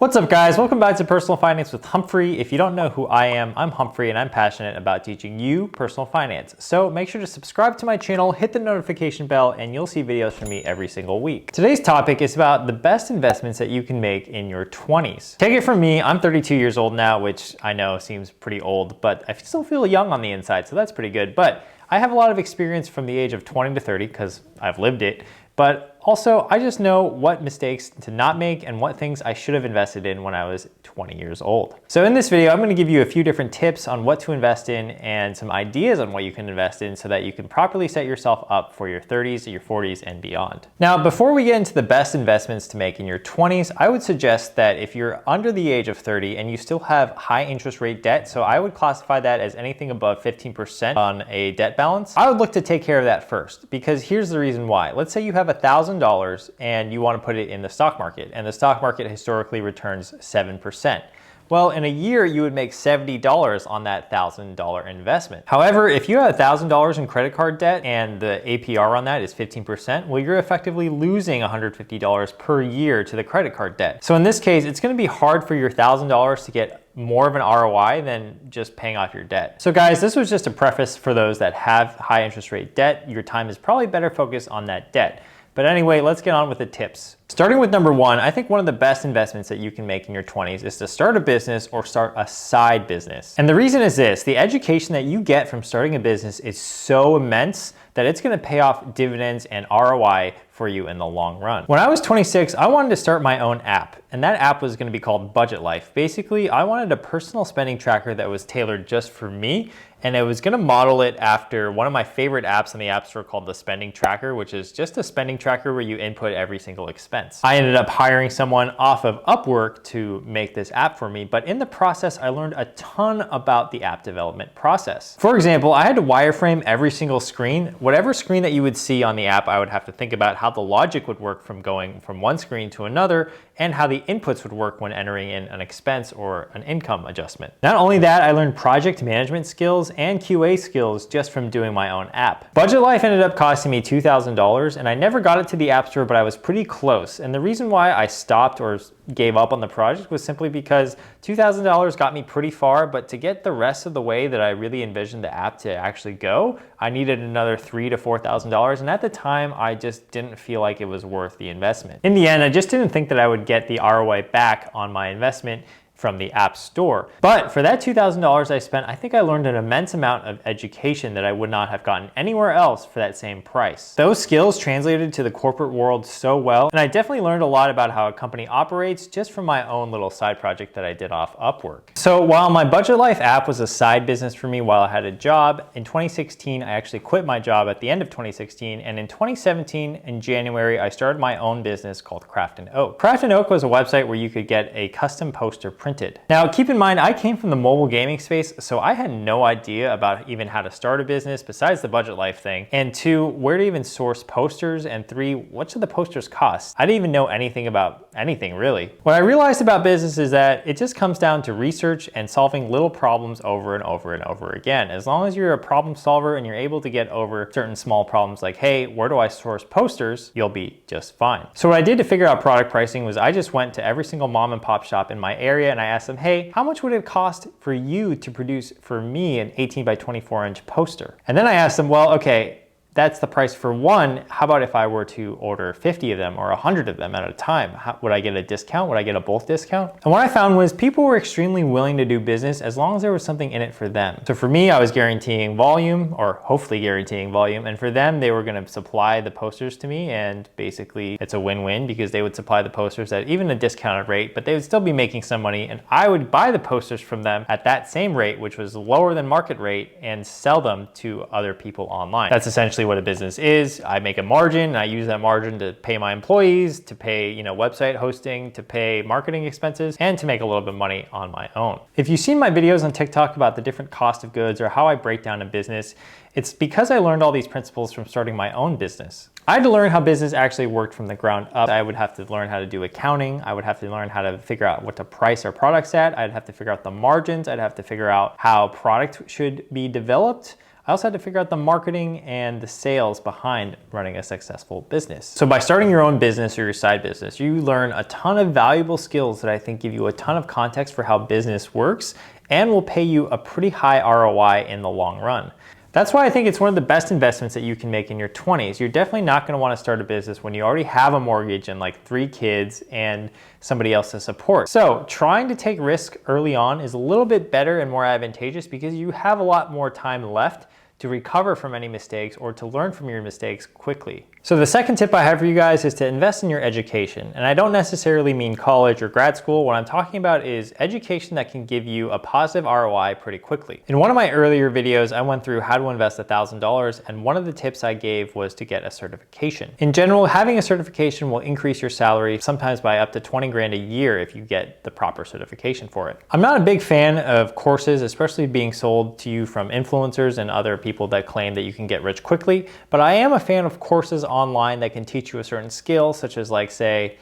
What's up guys, welcome back to Personal Finance with Humphrey. If you don't know who I am, I'm Humphrey and I'm passionate about teaching you personal finance. So make sure to subscribe to my channel, hit the notification bell, and you'll see videos from me every single week. Today's topic is about the best investments that you can make in your 20s. Take it from me, I'm 32 years old now, which I know seems pretty old, but I still feel young on the inside, so that's pretty good. But I have a lot of experience from the age of 20 to 30 because I've lived it. But also, I just know what mistakes to not make and what things I should have invested in when I was 20 years old. So in this video, I'm gonna give you a few different tips on what to invest in and some ideas on what you can invest in so that you can properly set yourself up for your 30s, your 40s, and beyond. Now, before we get into the best investments to make in your 20s, I would suggest that if you're under the age of 30 and you still have high interest rate debt, so I would classify that as anything above 15% on a debt balance, I would look to take care of that first, because here's the reason why. Let's say you have $1,000 and you want to put it in the stock market, and the stock market historically returns 7%. Well, in a year, you would make $70 on that $1,000 investment. However, if you have $1,000 in credit card debt and the APR on that is 15%, well, you're effectively losing $150 per year to the credit card debt. So in this case, it's going to be hard for your $1,000 to get more of an ROI than just paying off your debt. So guys, this was just a preface for those that have high interest rate debt. Your time is probably better focused on that debt. But anyway, let's get on with the tips. Starting with number one, I think one of the best investments that you can make in your 20s is to start a business or start a side business. And the reason is this: the education that you get from starting a business is so immense that it's gonna pay off dividends and ROI for you in the long run. When I was 26, I wanted to start my own app, and that app was gonna be called Budget Life. Basically, I wanted a personal spending tracker that was tailored just for me, and I was gonna model it after one of my favorite apps in the App Store called the Spending Tracker, which is just a spending tracker where you input every single expense. I ended up hiring someone off of Upwork to make this app for me, but in the process, I learned a ton about the app development process. For example, I had to wireframe every single screen. Whatever screen that you would see on the app, I would have to think about how the logic would work from going from one screen to another and how the inputs would work when entering in an expense or an income adjustment. Not only that, I learned project management skills and QA skills just from doing my own app. Budget Life ended up costing me $2,000, and I never got it to the App Store, but I was pretty close. And the reason why I stopped or gave up on the project was simply because $2,000 got me pretty far, but to get the rest of the way that I really envisioned the app to actually go, I needed another $3,000 to $4,000, and at the time, I just didn't feel like it was worth the investment. In the end, I just didn't think that I would get the ROI back on my investment from the App Store. But for that $2,000 I spent, I think I learned an immense amount of education that I would not have gotten anywhere else for that same price. Those skills translated to the corporate world so well, and I definitely learned a lot about how a company operates just from my own little side project that I did off Upwork. So while my Budget Life app was a side business for me while I had a job, in 2016, I actually quit my job at the end of 2016, and in 2017, in January, I started my own business called Craft & Oak. Craft & Oak was a website where you could get a custom poster printed. Now, keep in mind, I came from the mobile gaming space, so I had no idea about even how to start a business besides the Budget Life thing. And two, where to even source posters, and three, what should the posters cost? I didn't even know anything about anything, really. What I realized about business is that it just comes down to research and solving little problems over and over and over again. As long as you're a problem solver and you're able to get over certain small problems like, hey, where do I source posters? You'll be just fine. So what I did to figure out product pricing was I just went to every single mom and pop shop in my area, and I asked them, hey, how much would it cost for you to produce for me an 18 by 24 inch poster? And then I asked them, well, okay, that's the price for one. How about if I were to order 50 of them or 100 of them at a time? Would I get a discount? Would I get a bulk discount? And what I found was people were extremely willing to do business as long as there was something in it for them. So for me, I was guaranteeing volume, or hopefully guaranteeing volume. And for them, they were gonna supply the posters to me. And basically it's a win-win because they would supply the posters at even a discounted rate, but they would still be making some money. And I would buy the posters from them at that same rate, which was lower than market rate, and sell them to other people online. That's essentially what a business is. I make a margin, and I use that margin to pay my employees, to pay, website hosting, to pay marketing expenses, and to make a little bit of money on my own. If you've seen my videos on TikTok about the different cost of goods or how I break down a business, it's because I learned all these principles from starting my own business. I had to learn how business actually worked from the ground up. I would have to learn how to do accounting. I would have to learn how to figure out what to price our products at. I'd have to figure out the margins. I'd have to figure out how product should be developed. I also had to figure out the marketing and the sales behind running a successful business. So by starting your own business or your side business, you learn a ton of valuable skills that I think give you a ton of context for how business works and will pay you a pretty high ROI in the long run. That's why I think it's one of the best investments that you can make in your 20s. You're definitely not gonna wanna start a business when you already have a mortgage and like 3 kids and somebody else to support. So trying to take risk early on is a little bit better and more advantageous because you have a lot more time left to recover from any mistakes or to learn from your mistakes quickly. So the second tip I have for you guys is to invest in your education. And I don't necessarily mean college or grad school. What I'm talking about is education that can give you a positive ROI pretty quickly. In one of my earlier videos, I went through how to invest $1,000, and one of the tips I gave was to get a certification. In general, having a certification will increase your salary sometimes by up to 20 grand a year if you get the proper certification for it. I'm not a big fan of courses, especially being sold to you from influencers and other people that claim that you can get rich quickly, but I am a fan of courses online that can teach you a certain skill, such as like say,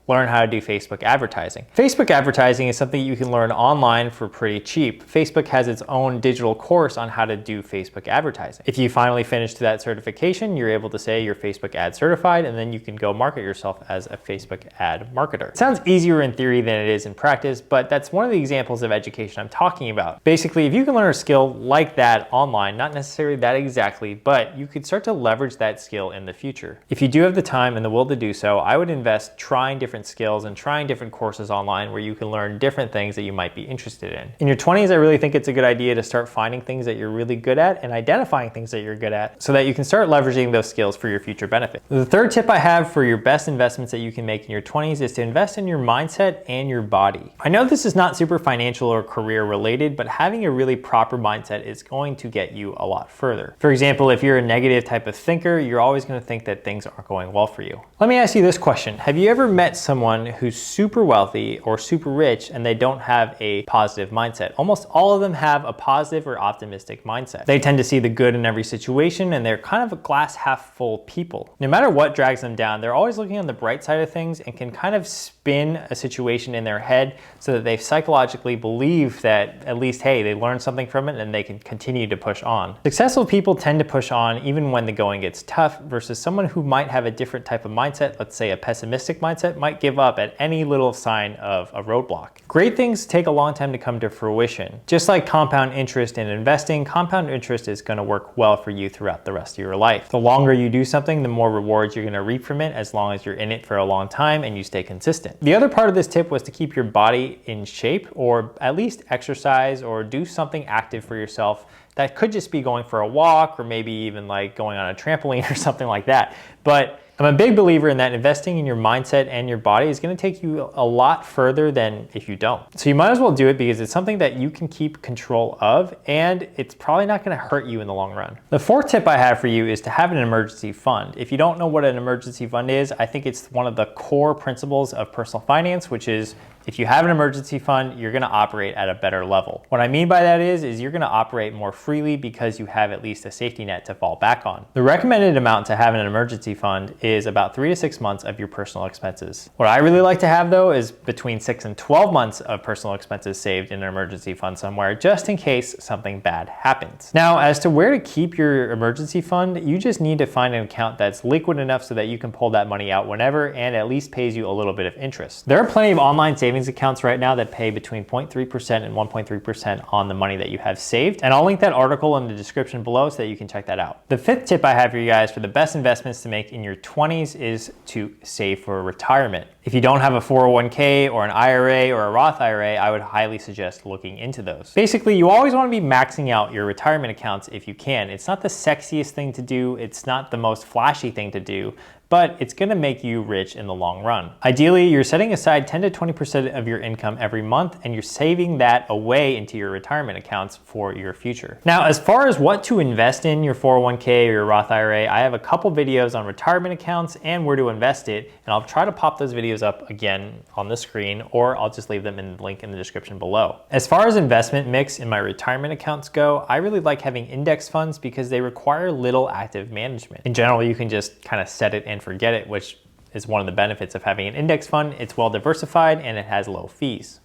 learn how to do Facebook advertising. Facebook advertising is something you can learn online for pretty cheap. Facebook has its own digital course on how to do Facebook advertising. If you finally finish to that certification, you're able to say you're Facebook ad certified, and then you can go market yourself as a Facebook ad marketer. It sounds easier in theory than it is in practice, but that's one of the examples of education I'm talking about. Basically, if you can learn a skill like that online, not necessarily that exactly, but you could start to leverage that skill in the future. If you do have the time and the will to do so, I would invest trying different skills and trying different courses online where you can learn different things that you might be interested in. In your 20s, I really think it's a good idea to start finding things that you're really good at and identifying things that you're good at so that you can start leveraging those skills for your future benefit. The third tip I have for your best investments that you can make in your 20s is to invest in your mindset and your body. I know this is not super financial or career related, but having a really proper mindset is going to get you a lot further. For example, if you're a negative type of thinker, you're always going to think that things aren't going well for you. Let me ask you this question. Have you ever met someone who's super wealthy or super rich and they don't have a positive mindset? Almost all of them have a positive or optimistic mindset. They tend to see the good in every situation, and they're kind of a glass half full people. No matter what drags them down, they're always looking on the bright side of things and can kind of spin a situation in their head so that they psychologically believe that at least, hey, they learned something from it and they can continue to push on. Successful people tend to push on even when the going gets tough, versus someone who might have a different type of mindset, let's say a pessimistic mindset, might give up at any little sign of a roadblock. Great things take a long time to come to fruition. Just like compound interest in investing, compound interest is going to work well for you throughout the rest of your life. The longer you do something, the more rewards you're going to reap from it, as long as you're in it for a long time and you stay consistent. The other part of this tip was to keep your body in shape, or at least exercise or do something active for yourself. That could just be going for a walk, or maybe even like going on a trampoline or something like that. But I'm a big believer in that investing in your mindset and your body is going to take you a lot further than if you don't. So you might as well do it because it's something that you can keep control of, and it's probably not going to hurt you in the long run. The fourth tip I have for you is to have an emergency fund. If you don't know what an emergency fund is, I think it's one of the core principles of personal finance, which is if you have an emergency fund, you're going to operate at a better level. What I mean by that is you're going to operate more freely because you have at least a safety net to fall back on. The recommended amount to have in an emergency fund is about 3 to 6 months of your personal expenses. What I really like to have though is between 6 and 12 months of personal expenses saved in an emergency fund somewhere, just in case something bad happens. Now, as to where to keep your emergency fund, you just need to find an account that's liquid enough so that you can pull that money out whenever and at least pays you a little bit of interest. There are plenty of online savings accounts right now that pay between 0.3% and 1.3% on the money that you have saved. And I'll link that article in the description below so that you can check that out. The fifth tip I have for you guys for the best investments to make in your 20s is to save for retirement. If you don't have a 401k or an IRA or a Roth IRA, I would highly suggest looking into those. Basically, you always want to be maxing out your retirement accounts if you can. It's not the sexiest thing to do. It's not the most flashy thing to do, but it's going to make you rich in the long run. Ideally, you're setting aside 10 to 20% of your income every month, and you're saving that away into your retirement accounts for your future. Now, as far as what to invest in your 401k or your Roth IRA, I have a couple videos on retirement accounts and where to invest it, and I'll try to pop those videos up again on the screen, or I'll just leave them in the link in the description below. As far as investment mix in my retirement accounts go, I really like having index funds because they require little active management. In general, you can just kind of set it and forget it, which is one of the benefits of having an index fund. It's well diversified and it has low fees.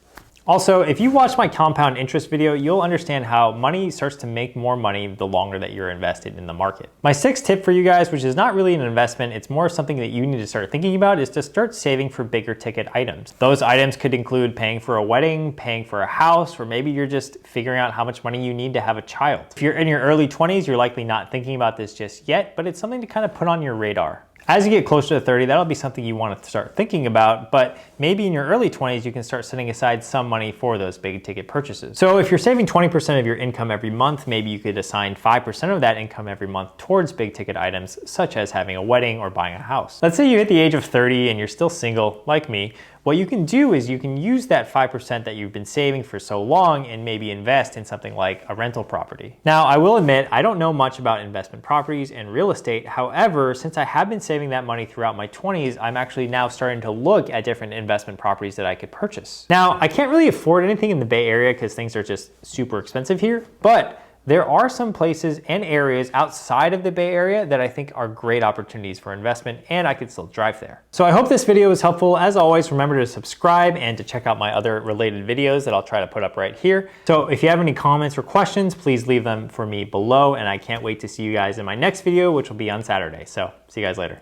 Also, if you watch my compound interest video, you'll understand how money starts to make more money the longer that you're invested in the market. My sixth tip for you guys, which is not really an investment, it's more something that you need to start thinking about, is to start saving for bigger ticket items. Those items could include paying for a wedding, paying for a house, or maybe you're just figuring out how much money you need to have a child. If you're in your early 20s, you're likely not thinking about this just yet, but it's something to kind of put on your radar. As you get closer to 30, that'll be something you want to start thinking about, but maybe in your early 20s, you can start setting aside some money for those big ticket purchases. So if you're saving 20% of your income every month, maybe you could assign 5% of that income every month towards big ticket items, such as having a wedding or buying a house. Let's say you hit the age of 30 and you're still single, like me. What you can do is you can use that 5% that you've been saving for so long and maybe invest in something like a rental property. Now, I will admit, I don't know much about investment properties and real estate. However, since I have been saving that money throughout my 20s, I'm actually now starting to look at different investment properties that I could purchase. Now, I can't really afford anything in the Bay Area because things are just super expensive here, but there are some places and areas outside of the Bay Area that I think are great opportunities for investment, and I could still drive there. So I hope this video was helpful. As always, remember to subscribe and to check out my other related videos that I'll try to put up right here. So if you have any comments or questions, please leave them for me below, and I can't wait to see you guys in my next video, which will be on Saturday. So see you guys later.